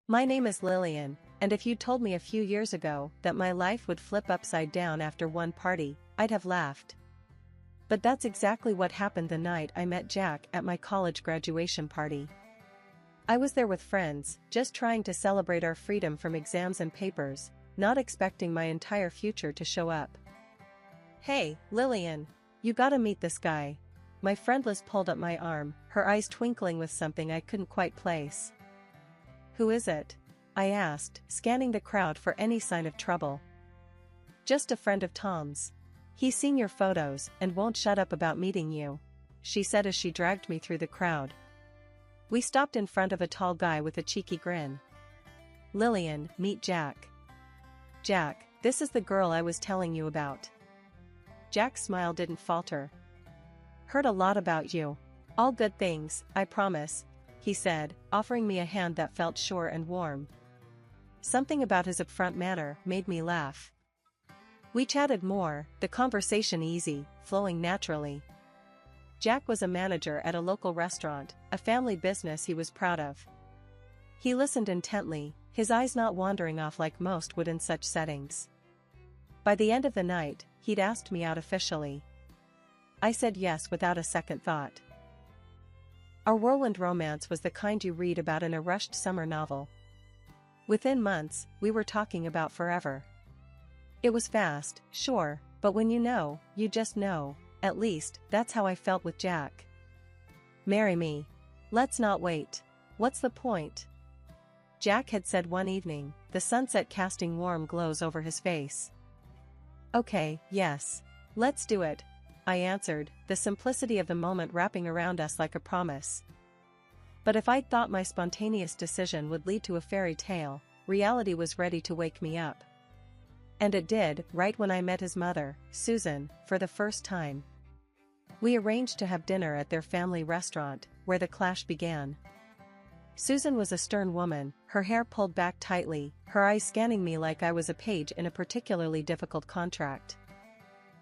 My name is Lillian, and if you told me a few years ago that my life would flip upside down after one party, I'd have laughed. But that's exactly what happened the night I met Jack at my college graduation party. I was there with friends, just trying to celebrate our freedom from exams and papers, not expecting my entire future to show up. "Hey, Lillian, you gotta meet this guy." My friend Liz pulled up my arm, her eyes twinkling with something I couldn't quite place. "Who is it?" I asked, scanning the crowd for any sign of trouble. "Just a friend of Tom's. He's seen your photos and won't shut up about meeting you," she said as she dragged me through the crowd. We stopped in front of a tall guy with a cheeky grin. "Lillian, meet Jack." "Jack, this is the girl I was telling you about." Jack's smile didn't falter. "Heard a lot about you. All good things, I promise," he said, offering me a hand that felt sure and warm. Something about his upfront manner made me laugh. We chatted more, the conversation easy, flowing naturally. Jack was a manager at a local restaurant, a family business he was proud of. He listened intently, his eyes not wandering off like most would in such settings. By the end of the night, he'd asked me out officially. I said yes without a second thought. Our whirlwind romance was the kind you read about in a rushed summer novel. Within months, we were talking about forever. It was fast, sure, but when you just know. At least, that's how I felt with Jack. "Marry me. Let's not wait. What's the point?" Jack had said one evening, the sunset casting warm glows over his face. "Okay, yes. Let's do it," I answered, the simplicity of the moment wrapping around us like a promise. But if I'd thought my spontaneous decision would lead to a fairy tale, reality was ready to wake me up. And it did, right when I met his mother, Susan, for the first time. We arranged to have dinner at their family restaurant, where the clash began. Susan was a stern woman, her hair pulled back tightly, her eyes scanning me like I was a page in a particularly difficult contract.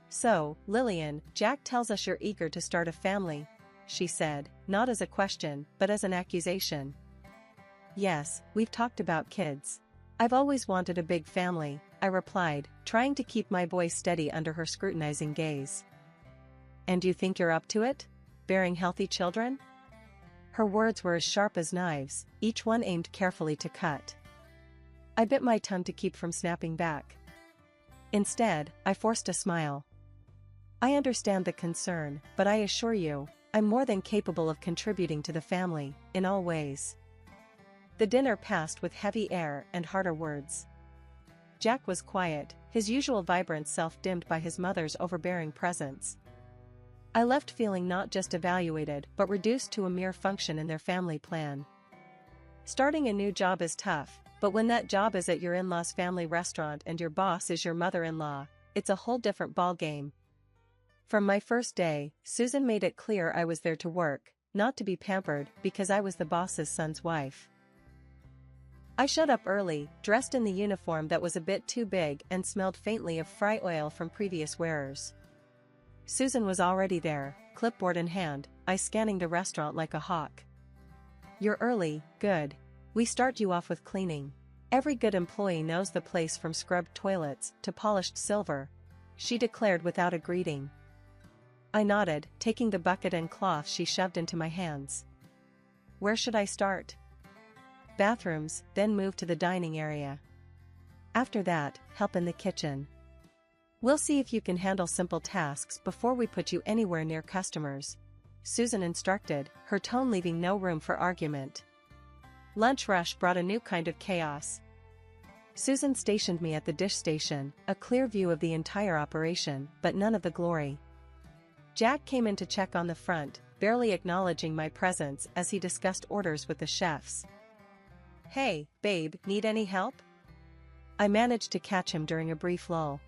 "So, Lillian, Jack tells us you're eager to start a family," she said, not as a question, but as an accusation. "Yes, we've talked about kids. I've always wanted a big family," I replied, trying to keep my voice steady under her scrutinizing gaze. "And you think you're up to it? Bearing healthy children?" Her words were as sharp as knives, each one aimed carefully to cut. I bit my tongue to keep from snapping back. Instead, I forced a smile. "I understand the concern, but I assure you, I'm more than capable of contributing to the family, in all ways." The dinner passed with heavy air and harder words. Jack was quiet, his usual vibrant self dimmed by his mother's overbearing presence. I left feeling not just evaluated but reduced to a mere function in their family plan. Starting a new job is tough, but when that job is at your in-law's family restaurant and your boss is your mother-in-law, it's a whole different ballgame. From my first day, Susan made it clear I was there to work, not to be pampered because I was the boss's son's wife. I showed up early, dressed in the uniform that was a bit too big and smelled faintly of fry oil from previous wearers. Susan was already there, clipboard in hand, eyes scanning the restaurant like a hawk. "You're early, good. We start you off with cleaning. Every good employee knows the place from scrubbed toilets to polished silver," she declared without a greeting. I nodded, taking the bucket and cloth she shoved into my hands. "Where should I start?" "Bathrooms, then move to the dining area. After that, help in the kitchen. We'll see if you can handle simple tasks before we put you anywhere near customers," Susan instructed, her tone leaving no room for argument. Lunch rush brought a new kind of chaos. Susan stationed me at the dish station, a clear view of the entire operation, but none of the glory. Jack came in to check on the front, barely acknowledging my presence as he discussed orders with the chefs. "Hey, babe, need any help?" I managed to catch him during a brief lull.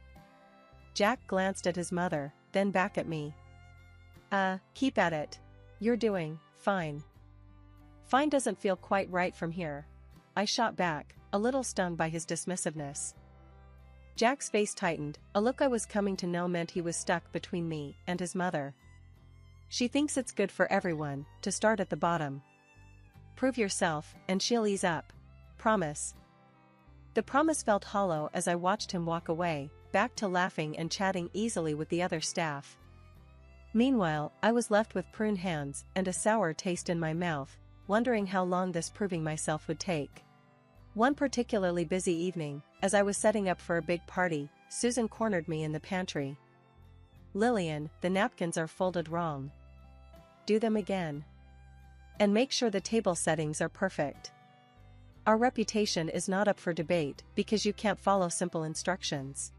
Jack glanced at his mother, then back at me. Keep at it. You're doing fine." "Fine doesn't feel quite right from here," I shot back, a little stung by his dismissiveness. Jack's face tightened, a look I was coming to know meant he was stuck between me and his mother. "She thinks it's good for everyone to start at the bottom. Prove yourself, and she'll ease up," promise. The promise felt hollow as I watched him walk away, back to laughing and chatting easily with the other staff. Meanwhile, I was left with prune hands and a sour taste in my mouth, wondering how long this proving myself would take. One particularly busy evening, as I was setting up for a big party, Susan cornered me in the pantry. "Lillian, the napkins are folded wrong. Do them again. And make sure the table settings are perfect. Our reputation is not up for debate because you can't follow simple instructions."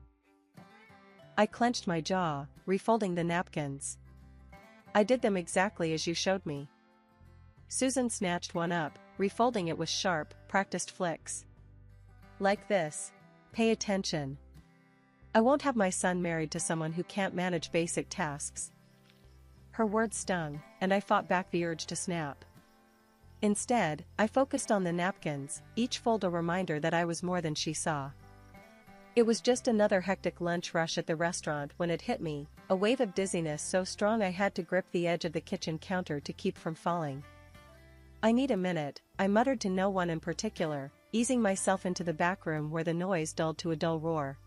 I clenched my jaw, refolding the napkins. "I did them exactly as you showed me." Susan snatched one up, refolding it with sharp, practiced flicks. "Like this. Pay attention. I won't have my son married to someone who can't manage basic tasks." Her words stung, and I fought back the urge to snap. Instead, I focused on the napkins, each fold a reminder that I was more than she saw. It was just another hectic lunch rush at the restaurant when it hit me, a wave of dizziness so strong I had to grip the edge of the kitchen counter to keep from falling. "I need a minute," I muttered to no one in particular, easing myself into the back room where the noise dulled to a dull roar.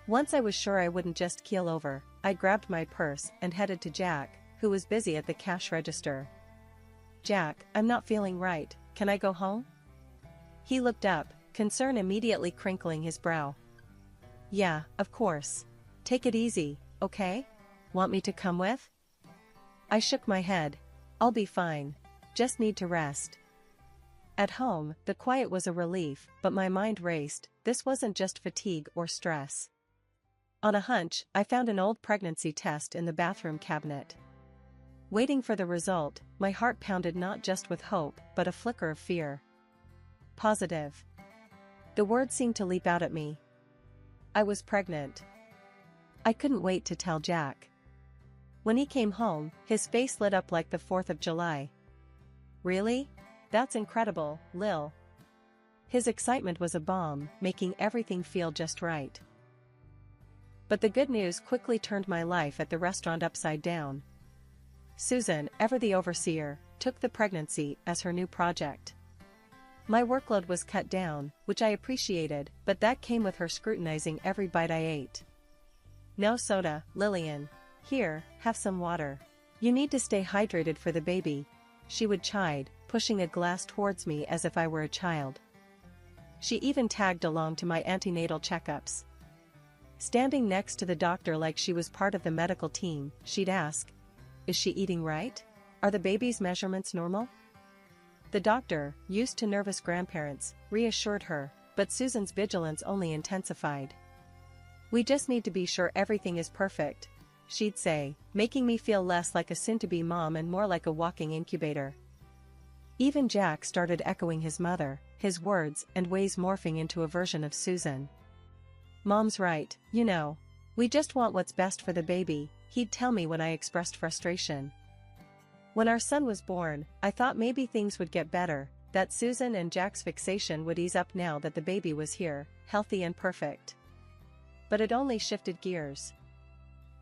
Once I was sure I wouldn't just keel over, I grabbed my purse and headed to Jack, who was busy at the cash register. "Jack, I'm not feeling right, can I go home?" He looked up, concern immediately crinkling his brow. "Yeah, of course. Take it easy, okay? Want me to come with?" I shook my head. "I'll be fine. Just need to rest." At home, the quiet was a relief, but my mind raced. This wasn't just fatigue or stress. On a hunch, I found an old pregnancy test in the bathroom cabinet. Waiting for the result, my heart pounded not just with hope, but a flicker of fear. Positive. The word seemed to leap out at me. I was pregnant. I couldn't wait to tell Jack. When he came home, his face lit up like the 4th of July. "Really? That's incredible, Lil." His excitement was a bomb, making everything feel just right. But the good news quickly turned my life at the restaurant upside down. Susan, ever the overseer, took the pregnancy as her new project. My workload was cut down, which I appreciated, but that came with her scrutinizing every bite I ate. "No soda, Lillian. Here, have some water. You need to stay hydrated for the baby," she would chide, pushing a glass towards me as if I were a child. She even tagged along to my antenatal checkups. Standing next to the doctor like she was part of the medical team, she'd ask, "Is she eating right? Are the baby's measurements normal?" The doctor, used to nervous grandparents, reassured her, but Susan's vigilance only intensified. "We just need to be sure everything is perfect," she'd say, making me feel less like a soon-to-be mom and more like a walking incubator. Even Jack started echoing his mother, his words and ways morphing into a version of Susan. "Mom's right, you know. We just want what's best for the baby," he'd tell me when I expressed frustration. When our son was born, I thought maybe things would get better, that Susan and Jack's fixation would ease up now that the baby was here, healthy and perfect. But it only shifted gears.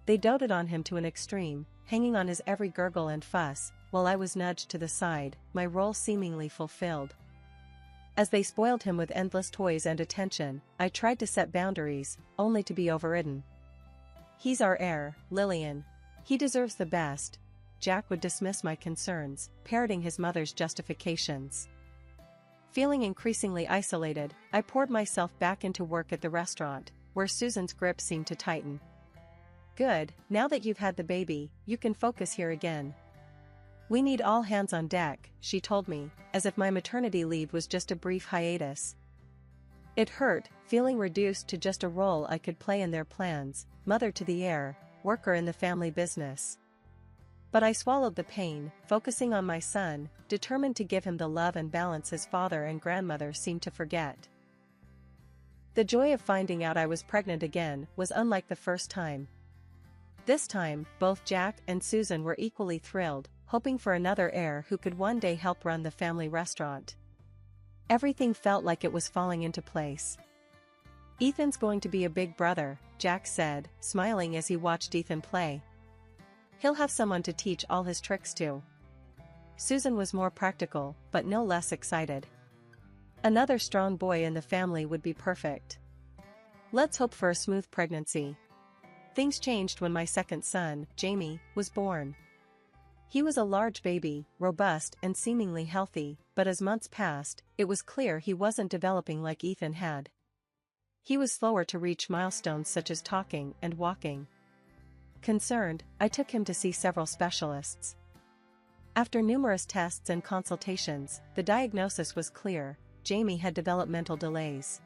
They doted on him to an extreme, hanging on his every gurgle and fuss, while I was nudged to the side, my role seemingly fulfilled. As they spoiled him with endless toys and attention, I tried to set boundaries, only to be overridden. "He's our heir, Lillian. He deserves the best." Jack would dismiss my concerns, parroting his mother's justifications. Feeling increasingly isolated, I poured myself back into work at the restaurant, where Susan's grip seemed to tighten. "Good, now that you've had the baby, you can focus here again. We need all hands on deck," she told me, as if my maternity leave was just a brief hiatus. It hurt, feeling reduced to just a role I could play in their plans, mother to the heir, worker in the family business. But I swallowed the pain, focusing on my son, determined to give him the love and balance his father and grandmother seemed to forget. The joy of finding out I was pregnant again was unlike the first time. This time, both Jack and Susan were equally thrilled, hoping for another heir who could one day help run the family restaurant. Everything felt like it was falling into place. "Ethan's going to be a big brother," Jack said, smiling as he watched Ethan play. "He'll have someone to teach all his tricks to." Susan was more practical, but no less excited. Another strong boy in the family would be perfect. Let's hope for a smooth pregnancy. Things changed when my second son, Jamie, was born. He was a large baby, robust and seemingly healthy, but as months passed, it was clear he wasn't developing like Ethan had. He was slower to reach milestones such as talking and walking. Concerned, I took him to see several specialists. After numerous tests and consultations, the diagnosis was clear: Jamie had developmental delays.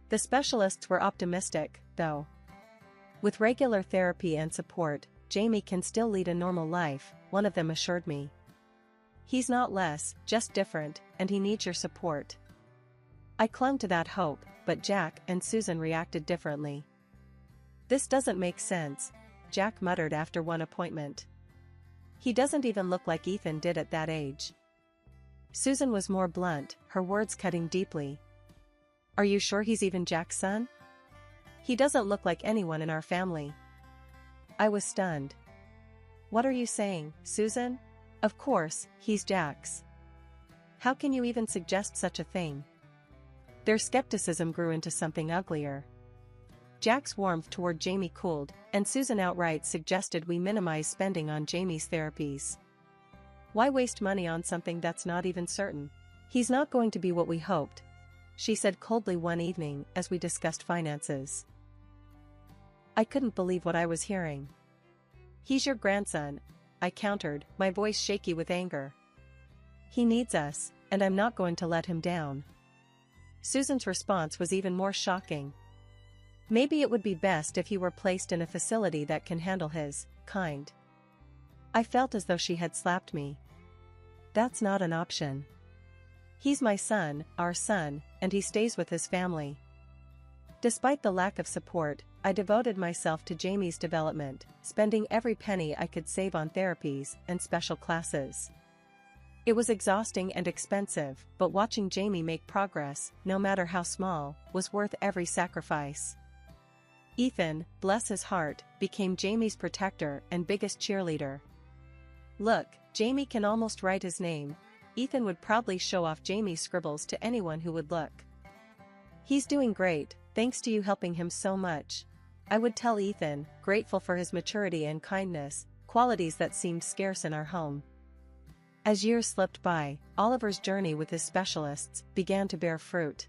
The specialists were optimistic, though. With regular therapy and support, Jamie can still lead a normal life, one of them assured me. He's not less, just different, and he needs your support. I clung to that hope, but Jack and Susan reacted differently. This doesn't make sense, Jack muttered after one appointment. He doesn't even look like Ethan did at that age. Susan was more blunt, her words cutting deeply. Are you sure he's even Jack's son? He doesn't look like anyone in our family. I was stunned. What are you saying, Susan? Of course, he's Jack's. How can you even suggest such a thing? Their skepticism grew into something uglier. Jack's warmth toward Jamie cooled, and Susan outright suggested we minimize spending on Jamie's therapies. Why waste money on something that's not even certain? He's not going to be what we hoped, she said coldly one evening as we discussed finances. I couldn't believe what I was hearing. He's your grandson, I countered, my voice shaky with anger. He needs us, and I'm not going to let him down. Susan's response was even more shocking. Maybe it would be best if he were placed in a facility that can handle his kind. I felt as though she had slapped me. That's not an option. He's my son, our son, and he stays with his family. Despite the lack of support, I devoted myself to Jamie's development, spending every penny I could save on therapies and special classes. It was exhausting and expensive, but watching Jamie make progress, no matter how small, was worth every sacrifice. Ethan, bless his heart, became Jamie's protector and biggest cheerleader. Look, Jamie can almost write his name. Ethan would proudly show off Jamie's scribbles to anyone who would look. He's doing great, thanks to you helping him so much. I would tell Ethan, grateful for his maturity and kindness, qualities that seemed scarce in our home. As years slipped by, Oliver's journey with his specialists began to bear fruit.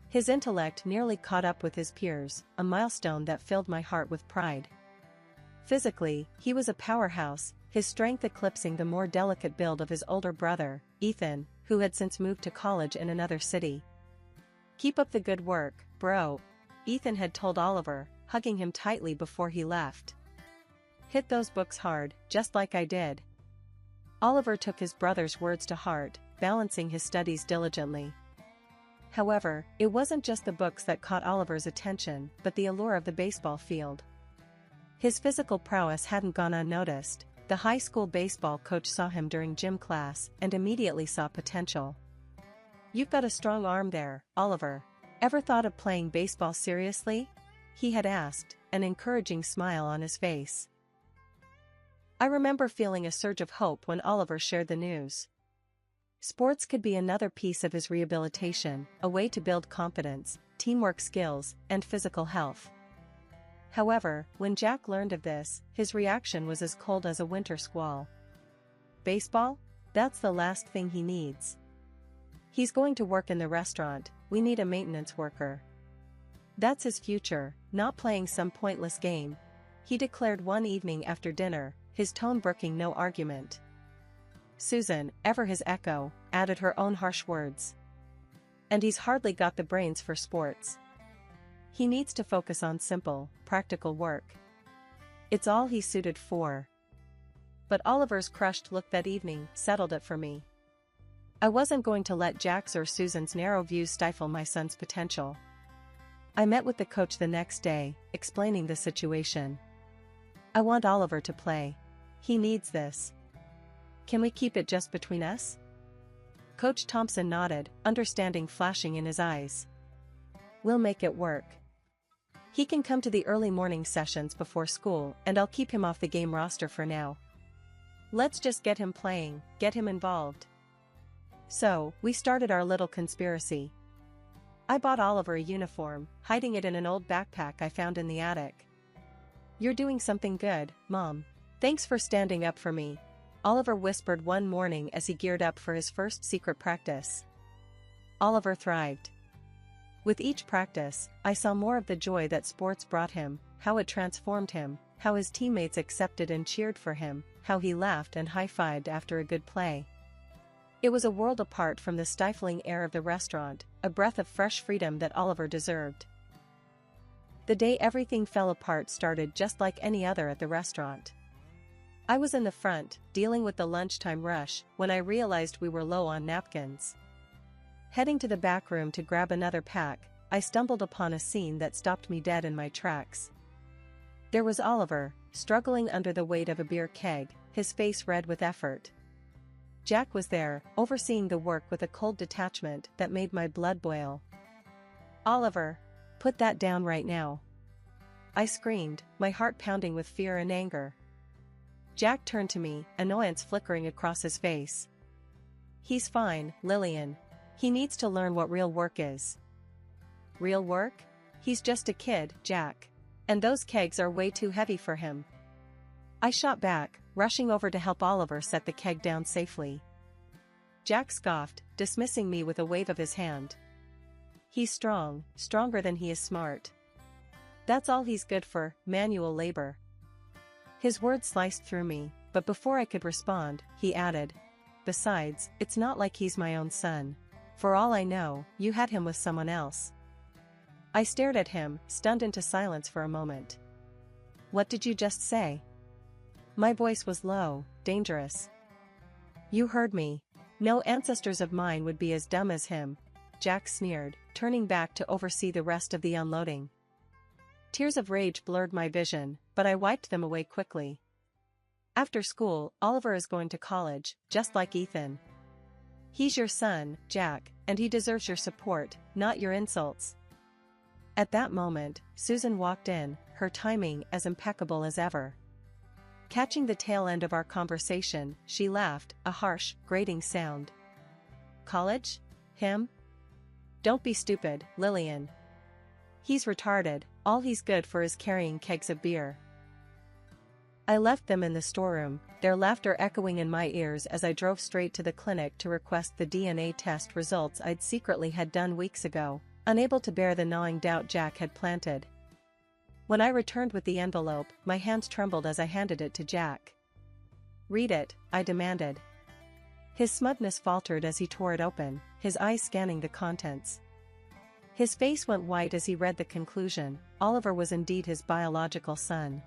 His intellect nearly caught up with his peers, a milestone that filled my heart with pride. Physically, he was a powerhouse, his strength eclipsing the more delicate build of his older brother, Ethan, who had since moved to college in another city. Keep up the good work, bro, Ethan had told Oliver, hugging him tightly before he left. Hit those books hard, just like I did. Oliver took his brother's words to heart, balancing his studies diligently. However, it wasn't just the books that caught Oliver's attention, but the allure of the baseball field. His physical prowess hadn't gone unnoticed. The high school baseball coach saw him during gym class and immediately saw potential. You've got a strong arm there, Oliver. Ever thought of playing baseball seriously? He had asked, an encouraging smile on his face. I remember feeling a surge of hope when Oliver shared the news. Sports could be another piece of his rehabilitation, a way to build confidence, teamwork skills, and physical health. However, when Jack learned of this, his reaction was as cold as a winter squall. Baseball? That's the last thing he needs. He's going to work in the restaurant, we need a maintenance worker. That's his future, not playing some pointless game, he declared one evening after dinner, his tone brooking no argument. Susan, ever his echo, added her own harsh words. And he's hardly got the brains for sports. He needs to focus on simple, practical work. It's all he's suited for. But Oliver's crushed look that evening settled it for me. I wasn't going to let Jack's or Susan's narrow views stifle my son's potential. I met with the coach the next day, explaining the situation. I want Oliver to play. He needs this. Can we keep it just between us? Coach Thompson nodded, understanding flashing in his eyes. We'll make it work. He can come to the early morning sessions before school, and I'll keep him off the game roster for now. Let's just get him playing, get him involved. So, we started our little conspiracy. I bought Oliver a uniform, hiding it in an old backpack I found in the attic. "You're doing something good, Mom. Thanks for standing up for me," Oliver whispered one morning as he geared up for his first secret practice. Oliver thrived. With each practice, I saw more of the joy that sports brought him, how it transformed him, how his teammates accepted and cheered for him, how he laughed and high-fived after a good play. It was a world apart from the stifling air of the restaurant, a breath of fresh freedom that Oliver deserved. The day everything fell apart started just like any other at the restaurant. I was in the front, dealing with the lunchtime rush, when I realized we were low on napkins. Heading to the back room to grab another pack, I stumbled upon a scene that stopped me dead in my tracks. There was Oliver, struggling under the weight of a beer keg, his face red with effort. Jack was there, overseeing the work with a cold detachment that made my blood boil. "Oliver, put that down right now," I screamed, my heart pounding with fear and anger. Jack turned to me, annoyance flickering across his face. "He's fine, Lillian. He needs to learn what real work is." "Real work? He's just a kid, Jack. And those kegs are way too heavy for him." I shot back, rushing over to help Oliver set the keg down safely. Jack scoffed, dismissing me with a wave of his hand. "He's strong, stronger than he is smart. That's all he's good for, manual labor." His words sliced through me, but before I could respond, he added, "Besides, it's not like he's my own son. For all I know, you had him with someone else." I stared at him, stunned into silence for a moment. "What did you just say?" My voice was low, dangerous. "You heard me. No ancestors of mine would be as dumb as him," Jack sneered, turning back to oversee the rest of the unloading. Tears of rage blurred my vision, but I wiped them away quickly. "After school, Oliver is going to college, just like Ethan. He's your son, Jack, and he deserves your support, not your insults." At that moment, Susan walked in, her timing as impeccable as ever. Catching the tail end of our conversation, she laughed, a harsh, grating sound. "College? Him? Don't be stupid, Lillian. He's retarded, all he's good for is carrying kegs of beer." I left them in the storeroom, their laughter echoing in my ears as I drove straight to the clinic to request the DNA test results I'd secretly had done weeks ago, unable to bear the gnawing doubt Jack had planted. When I returned with the envelope, my hands trembled as I handed it to Jack. "Read it," I demanded. His smugness faltered as he tore it open, his eyes scanning the contents. His face went white as he read the conclusion: Oliver was indeed his biological son.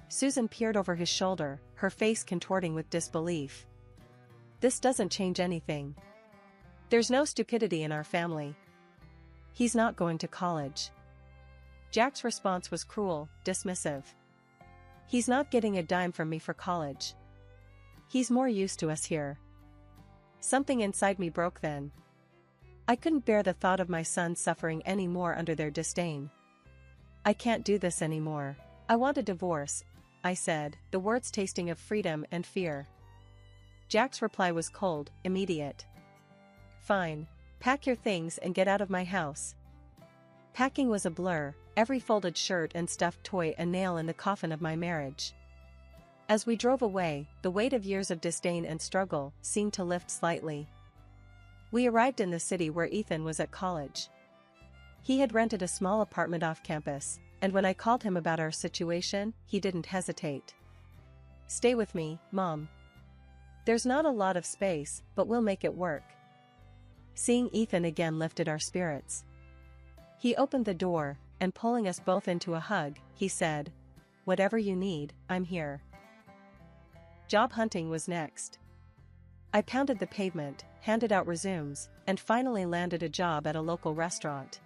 Susan peered over his shoulder, her face contorting with disbelief. "This doesn't change anything. There's no stupidity in our family. He's not going to college." Jack's response was cruel, dismissive. "He's not getting a dime from me for college. He's more used to us here." Something inside me broke then. I couldn't bear the thought of my son suffering any more under their disdain. "I can't do this anymore. I want a divorce," I said, the words tasting of freedom and fear. Jack's reply was cold, immediate. "Fine. Pack your things and get out of my house." Packing was a blur, every folded shirt and stuffed toy a nail in the coffin of my marriage. As we drove away, the weight of years of disdain and struggle seemed to lift slightly. We arrived in the city where Ethan was at college. He had rented a small apartment off campus, and when I called him about our situation, he didn't hesitate. "Stay with me, Mom. There's not a lot of space, but we'll make it work." Seeing Ethan again lifted our spirits. He opened the door, and pulling us both into a hug, he said, "Whatever you need, I'm here." Job hunting was next. I pounded the pavement, handed out resumes, and finally landed a job at a local restaurant.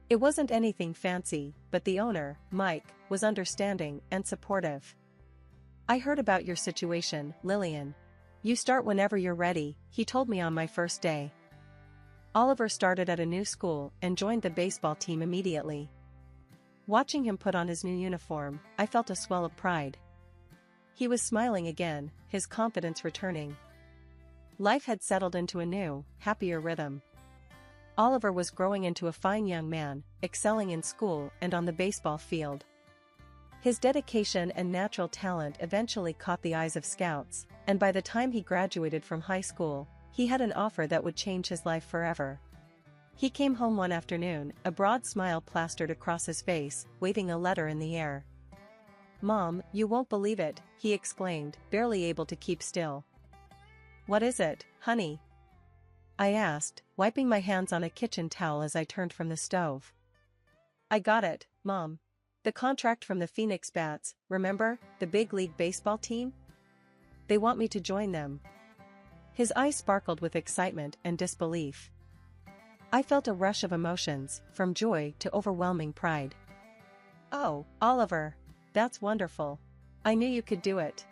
It wasn't anything fancy, but the owner, Mike, was understanding and supportive. "I heard about your situation, Lillian. You start whenever you're ready," he told me on my first day. Oliver started at a new school and joined the baseball team immediately. Watching him put on his new uniform, I felt a swell of pride. He was smiling again, his confidence returning. Life had settled into a new, happier rhythm. Oliver was growing into a fine young man, excelling in school and on the baseball field. His dedication and natural talent eventually caught the eyes of scouts, and by the time he graduated from high school, he had an offer that would change his life forever. He came home one afternoon, a broad smile plastered across his face, waving a letter in the air. "Mom, you won't believe it," he exclaimed, barely able to keep still. "What is it, honey?" I asked, wiping my hands on a kitchen towel as I turned from the stove. "I got it, Mom. The contract from the Phoenix Bats, remember, the big league baseball team? They want me to join them." His eyes sparkled with excitement and disbelief. I felt a rush of emotions, from joy to overwhelming pride. "Oh, Oliver. That's wonderful. I knew you could do it."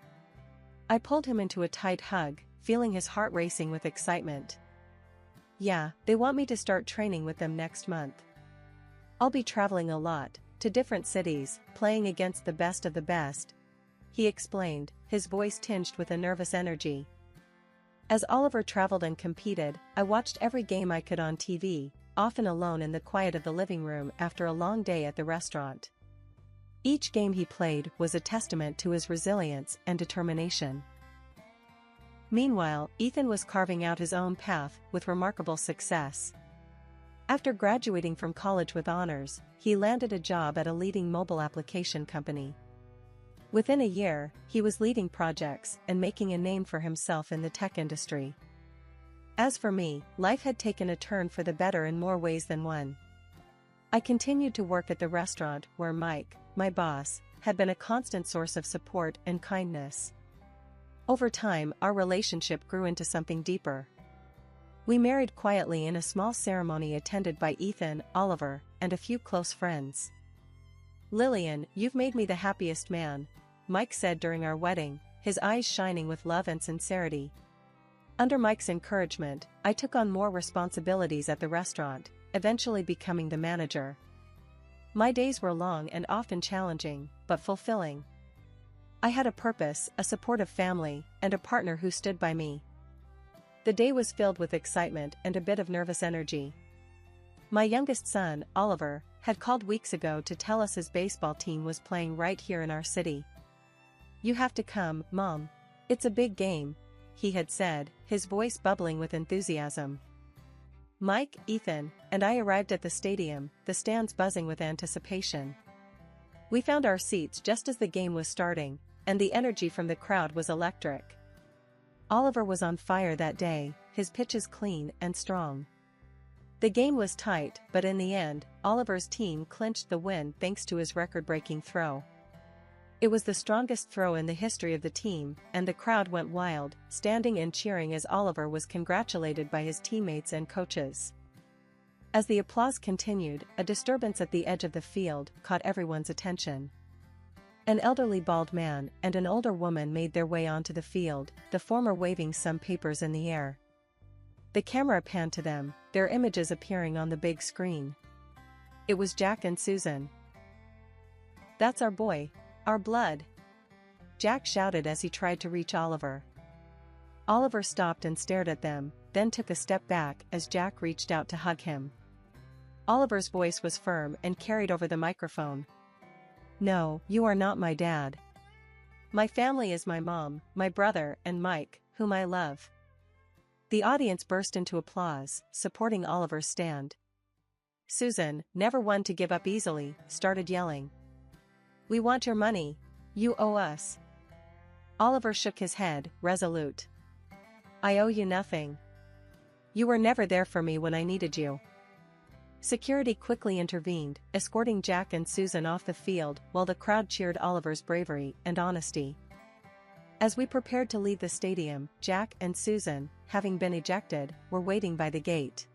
I pulled him into a tight hug, feeling his heart racing with excitement. "Yeah, they want me to start training with them next month. I'll be traveling a lot, to different cities, playing against the best of the best," he explained, his voice tinged with a nervous energy. As Oliver traveled and competed, I watched every game I could on TV, often alone in the quiet of the living room after a long day at the restaurant. Each game he played was a testament to his resilience and determination. Meanwhile, Ethan was carving out his own path with remarkable success. After graduating from college with honors, he landed a job at a leading mobile application company. Within a year, he was leading projects and making a name for himself in the tech industry. As for me, life had taken a turn for the better in more ways than one. I continued to work at the restaurant where Mike, my boss, had been a constant source of support and kindness. Over time, our relationship grew into something deeper. We married quietly in a small ceremony attended by Ethan, Oliver, and a few close friends. "Lillian, you've made me the happiest man," Mike said during our wedding, his eyes shining with love and sincerity. Under Mike's encouragement, I took on more responsibilities at the restaurant, eventually becoming the manager. My days were long and often challenging, but fulfilling. I had a purpose, a supportive family, and a partner who stood by me. The day was filled with excitement and a bit of nervous energy. My youngest son, Oliver, had called weeks ago to tell us his baseball team was playing right here in our city. "You have to come, Mom. It's a big game," he had said, his voice bubbling with enthusiasm. Mike, Ethan, and I arrived at the stadium, the stands buzzing with anticipation. We found our seats just as the game was starting, and the energy from the crowd was electric. Oliver was on fire that day, his pitches clean and strong. The game was tight, but in the end, Oliver's team clinched the win thanks to his record-breaking throw. It was the strongest throw in the history of the team, and the crowd went wild, standing and cheering as Oliver was congratulated by his teammates and coaches. As the applause continued, a disturbance at the edge of the field caught everyone's attention. An elderly bald man and an older woman made their way onto the field, the former waving some papers in the air. The camera panned to them, their images appearing on the big screen. It was Jack and Susan. "That's our boy. Our blood," Jack shouted as he tried to reach Oliver. Oliver stopped and stared at them, then took a step back as Jack reached out to hug him. Oliver's voice was firm and carried over the microphone. "No, you are not my dad. My family is my mom, my brother, and Mike, whom I love." The audience burst into applause, supporting Oliver's stand. Susan, never one to give up easily, started yelling, "We want your money. You owe us." Oliver shook his head, resolute. "I owe you nothing. You were never there for me when I needed you." Security quickly intervened, escorting Jack and Susan off the field while the crowd cheered Oliver's bravery and honesty. As we prepared to leave the stadium, Jack and Susan, having been ejected, were waiting by the gate.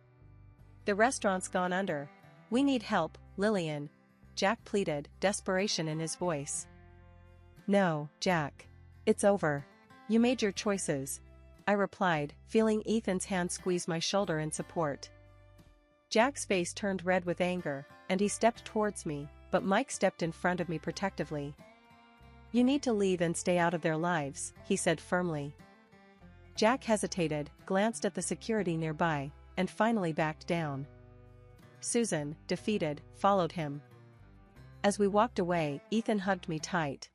"The restaurant's gone under. We need help, Lillian," Jack pleaded, desperation in his voice. "No, Jack. It's over. You made your choices," I replied, feeling Ethan's hand squeeze my shoulder in support. Jack's face turned red with anger, and he stepped towards me, but Mike stepped in front of me protectively. "You need to leave and stay out of their lives," he said firmly. Jack hesitated, glanced at the security nearby, and finally backed down. Susan, defeated, followed him. As we walked away, Ethan hugged me tight.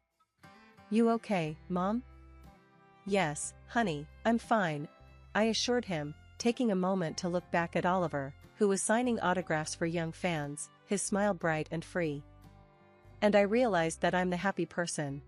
"You okay, Mom?" "Yes, honey, I'm fine," I assured him, taking a moment to look back at Oliver, who was signing autographs for young fans, his smile bright and free. "And I realized that I'm the happy person,